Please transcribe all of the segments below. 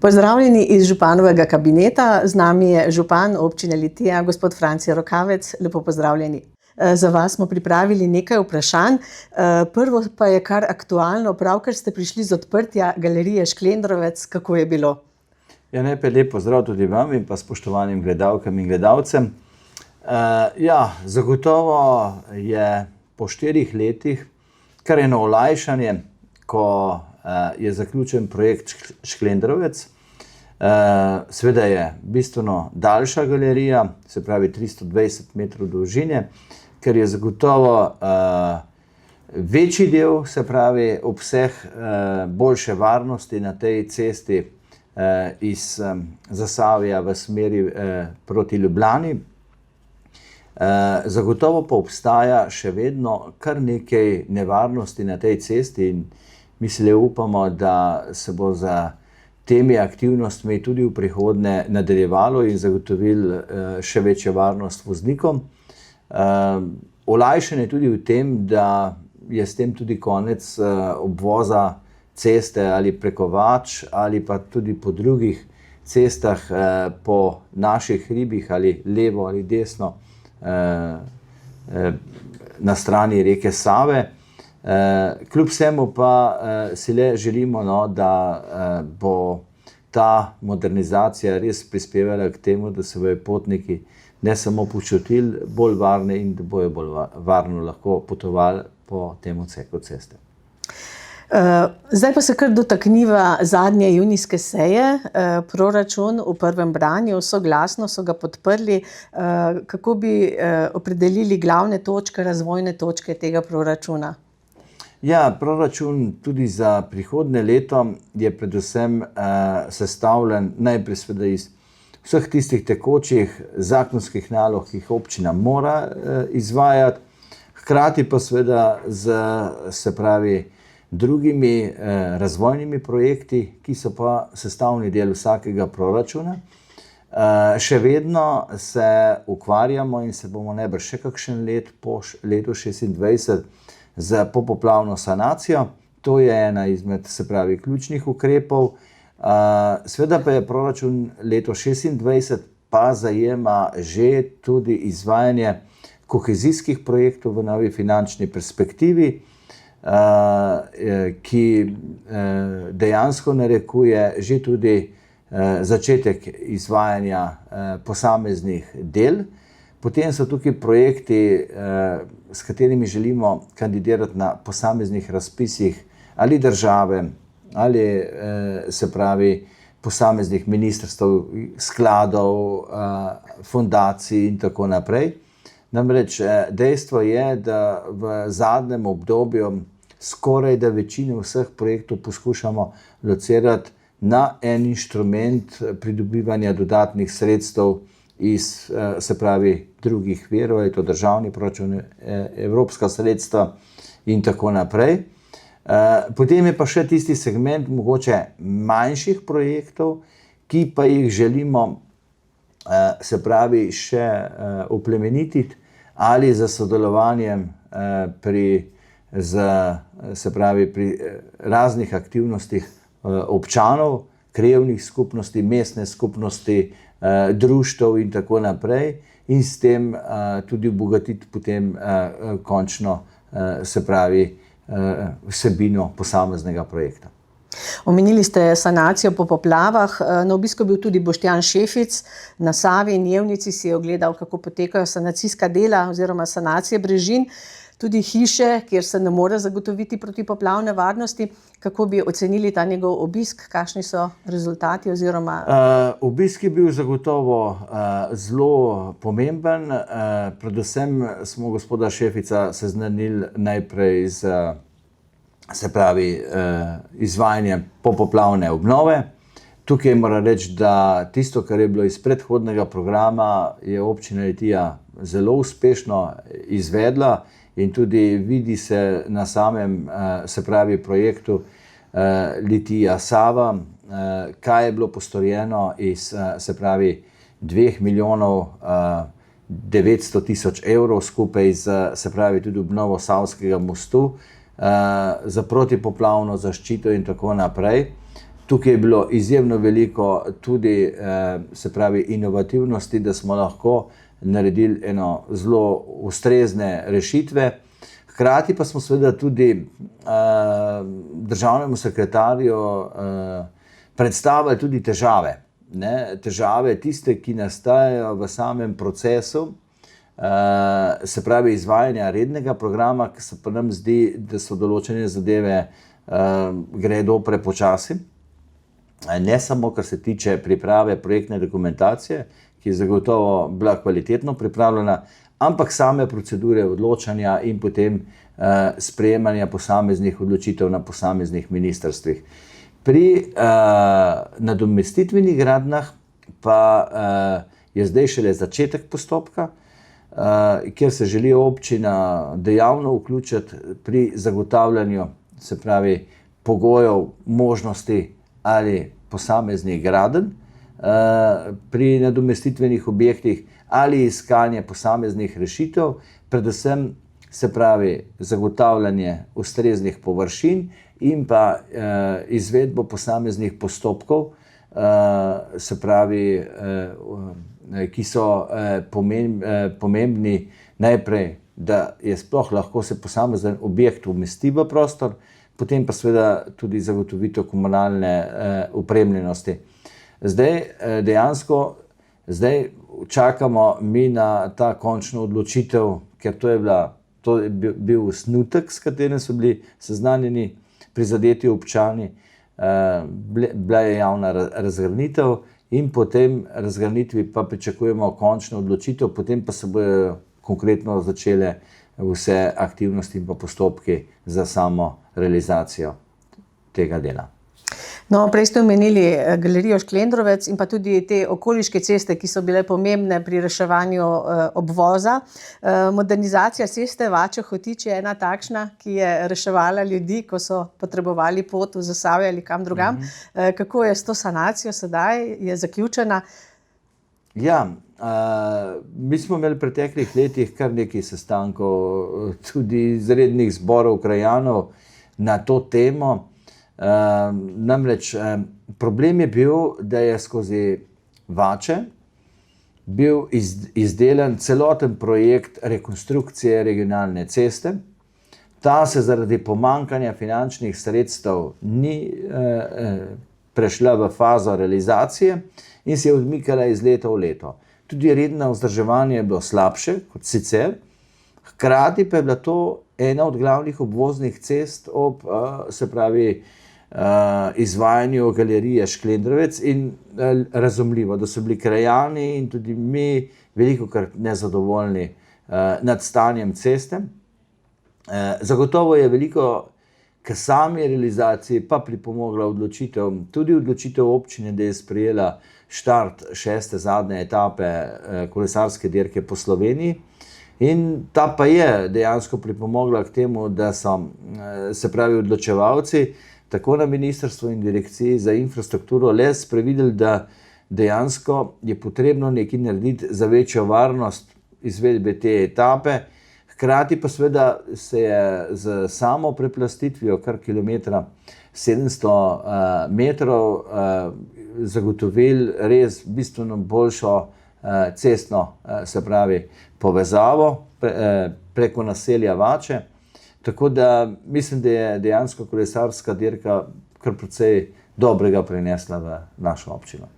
Pozdravljeni iz županovega kabineta, z nami je župan občine Litija, gospod Franci Rokavec, lepo pozdravljeni. Za vas smo pripravili nekaj vprašanj, prvo pa je kar aktualno, pravkar ste prišli z odprtja galerije Šklendrovec, kako je bilo? Ja, najprej lep pozdrav tudi vam in pa spoštovanim gledalkam in gledalcem. Zagotovo je po 4 letih kar eno olajšanje, ko je zaključen projekt Šklendrovec. Seveda je bistveno daljša galerija, se pravi 320 metrov dolžine, ker je zagotovo večji del, se pravi obseg boljše varnosti na tej cesti iz Zasavja v smeri proti Ljubljani. Zagotovo pa obstaja še vedno kar nekaj nevarnosti na tej cesti in mi se upamo, da se bo za temi aktivnostmi tudi v prihodnje nadaljevalo in zagotovili še večjo varnost voznikom. Olajšanje tudi v tem, da je s tem tudi konec obvoza ceste ali preko Vač ali pa tudi po drugih cestah po naših hribih ali levo ali desno na strani reke Save. Kljub vsemu pa si le želimo, da bo ta modernizacija res prispevala k temu, da se bodo potniki ne samo počutili bolj varne in da bojo bolj varno lahko potovali po tem odseku ceste. Zdaj pa se kar dotakniva zadnje junijske seje, proračun v prvem branju, soglasno so ga podprli. Kako bi opredelili glavne točke, razvojne točke tega proračuna? Ja, proračun tudi za prihodnje leto je predvsem sestavljen najprej seveda iz vseh tistih tekočih zakonskih nalog, ki jih občina mora izvajati, hkrati pa seveda z drugimi razvojnimi projekti, ki so pa sestavni del vsakega proračuna. Še vedno se ukvarjamo in se bomo najbrž še kakšen let po letu 2026 z popoplavno sanacijo. To je ena izmed ključnih ukrepov. Seveda pa je proračun leto 2026 pa zajema že tudi izvajanje kohezijskih projektov v novi finančni perspektivi, ki dejansko narekuje že tudi začetek izvajanja posameznih del. Potem so tukaj projekti, s katerimi želimo kandidirati na posameznih razpisih ali države, ali posameznih ministrstev, skladov, fundacij in tako naprej. Namreč dejstvo je, da v zadnjem obdobju skoraj da večino vseh projektov poskušamo locirati na en inštrument pridobivanja dodatnih sredstev iz drugih virov, je to državni proračun, evropska sredstva in tako naprej. Potem je pa še tisti segment mogoče manjših projektov, ki pa jih želimo še oplemenititi ali za sodelovanjem pri raznih aktivnostih občanov, krajevnih skupnosti, mestne skupnosti, društev in tako naprej in s tem tudi obogatiti potem končno vsebino posameznega projekta. Omenili ste sanacijo po poplavah, na obisku je bil tudi Boštjan Šefic na Savi in Jevnici, si je ogledal, kako potekajo sanacijska dela oziroma sanacije brežin, tudi hiše, kjer se ne more zagotoviti protipoplavne varnosti. Kako bi ocenili ta njegov obisk, kakšni so rezultati oziroma? Obisk je bil zagotovo zelo pomemben, predvsem smo gospoda Šefica seznanili najprej z izvajanje popoplavne obnove. Tukaj moram reči, da tisto, kar je bilo iz predhodnega programa, je občina Litija zelo uspešno izvedla in tudi vidi se na samem projektu Litija Sava, kaj je bilo postorjeno iz 2 milijonov 900 tisoč evrov skupaj z tudi obnovo Savskega mostu, za protipoplavno zaščito in tako naprej. Tukaj je bilo izjemno veliko tudi se pravi inovativnosti, da smo lahko naredili eno zelo ustrezne rešitve. Hkrati pa smo seveda tudi državnemu sekretarju predstavili tudi težave. Težave tiste, ki nastajajo v samem procesu, se pravi izvajanja rednega programa, ki se pa nam zdi, da so določene zadeve gredo prepočasi. Ne samo, kar se tiče priprave projektne dokumentacije, ki je zagotovo bila kvalitetno pripravljena, ampak same procedure odločanja in potem sprejemanja posameznih odločitev na posameznih ministrstvih. Pri nadomestitvenih gradnjah pa je zdaj šele začetek postopka, kjer se želi občina dejavno vključiti pri zagotavljanju, se pravi, pogojev, možnosti ali posameznih gradenj pri nadomestitvenih objektih ali iskanje posameznih rešitev, predvsem se pravi zagotavljanje ustreznih površin in pa izvedbo posameznih postopkov, se pravi, ki so pomembni najprej, da je sploh lahko se posamezen objekt umesti v prostor, potem pa seveda tudi zagotovitev komunalne opremljenosti. Zdaj dejansko čakamo mi na ta končno odločitev, ker to je bil osnutek, s katerim so bili seznanjeni prizadeti občani, bila je javna razgrnitev in po tem razgrnitvi pa pričakujemo končno odločitev, potem pa se bojo konkretno začele vse aktivnosti in pa postopki za samo realizacijo tega dela. No, prej ste omenili galerijo Šklendrovec in pa tudi te okoliške ceste, ki so bile pomembne pri reševanju obvoza. Modernizacija ceste Vače-Hotič je ena takšna, ki je reševala ljudi, ko so potrebovali pot v Zasavje ali kam drugam. Kako je s to sanacijo sedaj? Je zaključena? Ja, mi smo imeli v preteklih letih kar nekaj sestankov, tudi izrednih zborov krajanov na to temo. Namreč problem je bil, da je skozi Vače bil izdelan celoten projekt rekonstrukcije regionalne ceste. Ta se zaradi pomanjkanja finančnih sredstev ni prešla v fazo realizacije in se je odmikala iz leta v leto. Tudi redno vzdrževanje je bilo slabše kot sicer, hkrati pa je bila to ena od glavnih obvoznih cest ob, se pravi, izvajanju galerije Šklendrovec in razumljivo, da so bili krajani in tudi mi velikokrat nezadovoljni nad stanjem ceste. Zagotovo je veliko k sami realizaciji pa pripomogla tudi odločitev občine, da je sprejela štart 6. zadnje etape kolesarske dirke po Sloveniji. In ta pa je dejansko pripomogla k temu, da so, se pravi, odločevalci tako na ministrstvu in direkciji za infrastrukturo les prevideli, da dejansko je potrebno nekaj narediti za večjo varnost izvedbe te etape. Hkrati pa seveda se je z samo preplastitvijo kar kilometra 700 metrov zagotovili res bistveno boljšo cestno, se pravi, povezavo preko naselja Vače. Tako da mislim, da je dejansko kolesarska dirka kar precej dobrega prinesla v našo občino.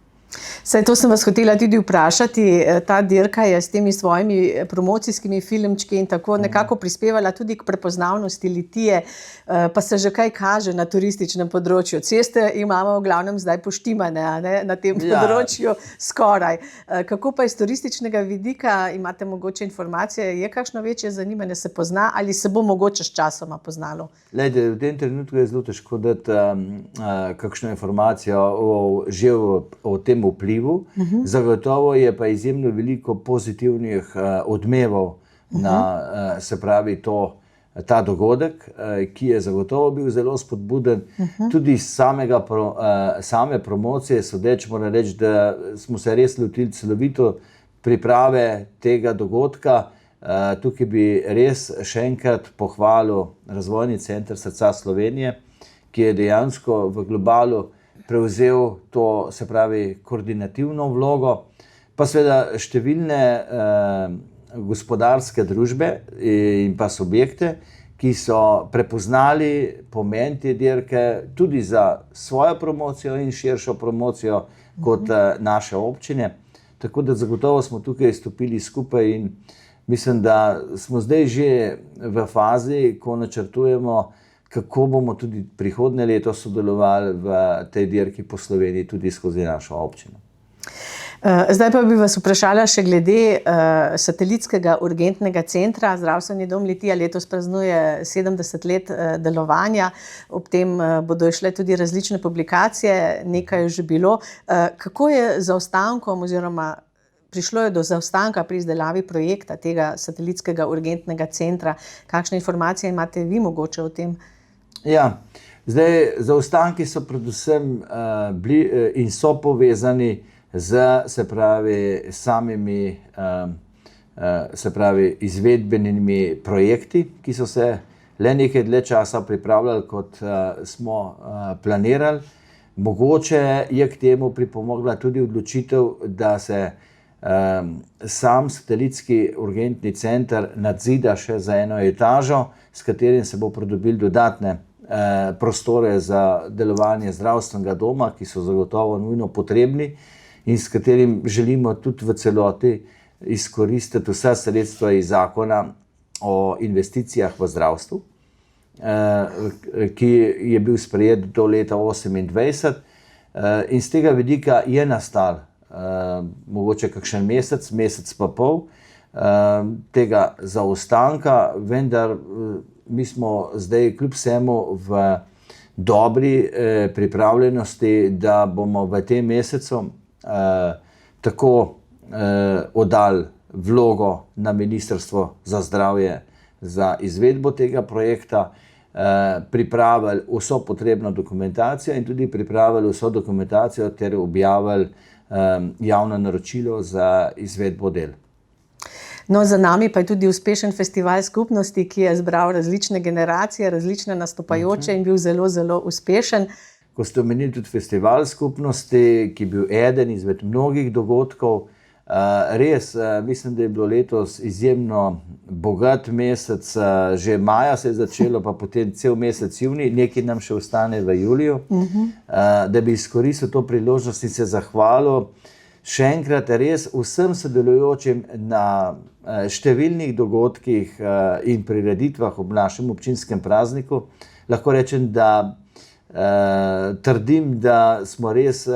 Saj to sem vas hotela tudi vprašati, ta dirka je s temi svojimi promocijskimi filmčki in tako nekako prispevala tudi k prepoznavnosti Litije, pa se že kaj kaže na turističnem področju. Ceste imamo v glavnem zdaj poštimane, a ne, na tem področju skoraj. Kako pa iz turističnega vidika, imate mogoče informacije, je kakšno večje zanimanje, se pozna ali se bo mogoče s časoma poznalo? Glejte, v tem trenutku je zelo težko dati kakšno informacijo že o tem vplivu. Zagotovo je pa izjemno veliko pozitivnih odmevov na, se pravi, ta dogodek, ki je zagotovo bil zelo spodbuden. Tudi iz same promocije sodeč moram reči, da smo se res lotili celovito priprave tega dogodka. Tukaj bi res še enkrat pohvalil Razvojni center Srca Slovenije, ki je dejansko v globalu prevzel to, se pravi, koordinativno vlogo, pa seveda številne gospodarske družbe in pa subjekte, ki so prepoznali pomen te dirke tudi za svojo promocijo in širšo promocijo kot naše občine. Tako da zagotovo smo tukaj stopili skupaj in mislim, da smo zdaj že v fazi, ko načrtujemo, kako bomo tudi prihodnje leto sodelovali v tej dirki po Sloveniji tudi skozi našo občino. Zdaj pa bi vas vprašala še glede satelitskega urgentnega centra. Zdravstveni dom Litija letos praznuje 70 let delovanja, ob tem bodo išle tudi različne publikacije, nekaj je že bilo. Kako je z zaostankom oziroma prišlo je do zaostanka pri izdelavi projekta tega satelitskega urgentnega centra? Kakšne informacije imate vi mogoče o tem? Ja, zdaj zaostanki so predvsem bili in so povezani z, se pravi, samimi izvedbenimi projekti, ki so se le nekaj dlje časa pripravljali, kot smo planirali. Mogoče je k temu pripomogla tudi odločitev, da se sam satelitski urgentni center nadzida še za eno etažo, s katerim se bo pridobil dodatne prostore za delovanje zdravstvenega doma, ki so zagotovo nujno potrebni in s katerim želimo tudi v celoti izkoristiti vsa sredstva iz zakona o investicijah v zdravstvu, ki je bil sprejet do leta 2028. In z tega vidika je nastal mogoče kakšen mesec pa pol tega zaostanka, vendar mi smo zdaj kljub vsemu v dobri pripravljenosti, da bomo v tem mesecu tako oddali vlogo na Ministrstvo za zdravje za izvedbo tega projekta, pripravili vso potrebno dokumentacijo in tudi pripravili vso dokumentacijo ter objavili javno naročilo za izvedbo del. No, za nami pa je tudi uspešen festival skupnosti, ki je zbral različne generacije, različne nastopajoče in bil zelo, zelo uspešen. Ko ste omenili tudi festival skupnosti, ki je bil eden izmed mnogih dogodkov, res mislim, da je bilo letos izjemno bogat mesec, že maja se je začelo, pa potem cel mesec junij, nekaj nam še ostane v juliju, da bi izkoristil to priložnost in se zahvalil še enkrat res vsem sodelujočim na številnih dogodkih in prireditvah ob našem občinskem prazniku. Lahko rečem, da trdim, da smo res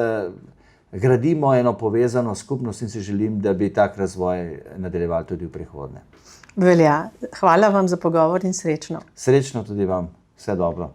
gradimo eno povezano skupnost in si želim, da bi tak razvoj nadaljevali tudi v prihodnje. Velja. Hvala vam za pogovor in srečno. Srečno tudi vam. Vse dobro.